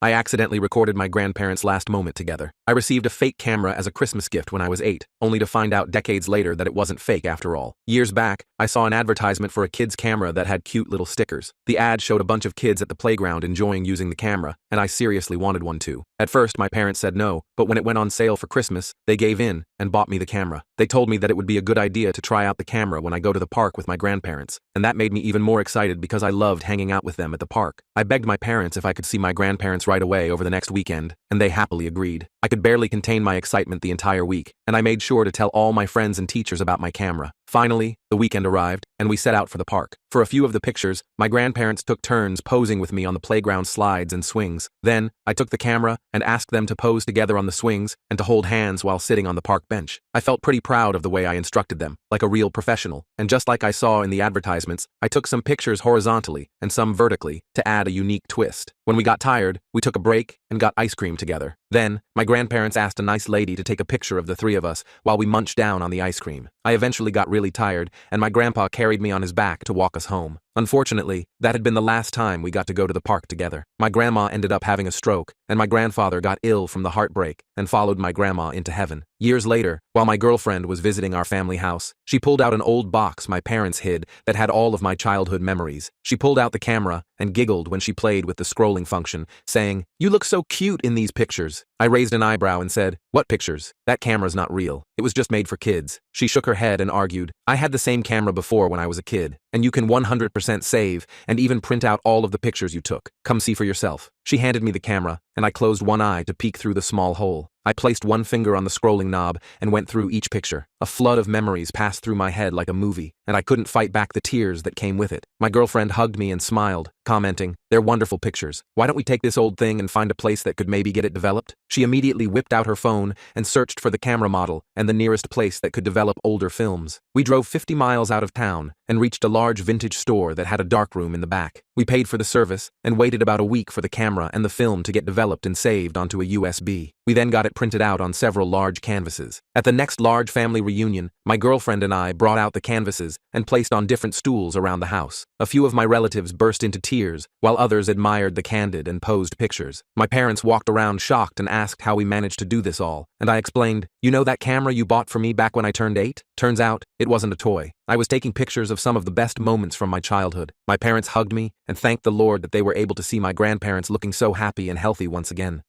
I accidentally recorded my grandparents' last moment together. I received a fake camera as a Christmas gift when I was 8, only to find out decades later that it wasn't fake after all. Years back, I saw an advertisement for a kid's camera that had cute little stickers. The ad showed a bunch of kids at the playground enjoying using the camera, and I seriously wanted one too. At first, my parents said no, but when it went on sale for Christmas, they gave in and bought me the camera. They told me that it would be a good idea to try out the camera when I go to the park with my grandparents, and that made me even more excited because I loved hanging out with them at the park. I begged my parents if I could see my grandparents right away over the next weekend, and they happily agreed. I could barely contain my excitement the entire week, and I made sure to tell all my friends and teachers about my camera. Finally, the weekend arrived, and we set out for the park. For a few of the pictures, my grandparents took turns posing with me on the playground slides and swings. Then, I took the camera and asked them to pose together on the swings and to hold hands while sitting on the park bench. I felt pretty proud of the way I instructed them, like a real professional, and just like I saw in the advertisements, I took some pictures horizontally and some vertically to add a unique twist. When we got tired, we took a break and got ice cream together. Then, my grandparents asked a nice lady to take a picture of the three of us while we munched down on the ice cream. I eventually got really tired, and my grandpa carried me on his back to walk us home. Unfortunately, that had been the last time we got to go to the park together. My grandma ended up having a stroke, and my grandfather got ill from the heartbreak and followed my grandma into heaven. Years later, while my girlfriend was visiting our family house, she pulled out an old box my parents hid that had all of my childhood memories. She pulled out the camera and giggled when she played with the scrolling function, saying, "You look so cute in these pictures." I raised an eyebrow and said, "What pictures? That camera's not real. It was just made for kids." She shook her head and argued, "I had the same camera before when I was a kid, and you can 100% save and even print out all of the pictures you took. Come see for yourself." She handed me the camera, and I closed one eye to peek through the small hole. I placed one finger on the scrolling knob and went through each picture. A flood of memories passed through my head like a movie, and I couldn't fight back the tears that came with it. My girlfriend hugged me and smiled, commenting, "They're wonderful pictures. Why don't we take this old thing and find a place that could maybe get it developed?" She immediately whipped out her phone and searched for the camera model and the nearest place that could develop older films. We drove 50 miles out of town and reached a large vintage store that had a darkroom in the back. We paid for the service and waited about a week for the camera and the film to get developed and saved onto a USB. We then got it printed out on several large canvases. At the next large family reunion, my girlfriend and I brought out the canvases and placed on different stools around the house. A few of my relatives burst into tears, while others admired the candid and posed pictures. My parents walked around shocked and asked how we managed to do this all, and I explained, "You know that camera you bought for me back when I turned 8? Turns out, it wasn't a toy. I was taking pictures of some of the best moments from my childhood." My parents hugged me and thanked the Lord that they were able to see my grandparents looking so happy and healthy once again.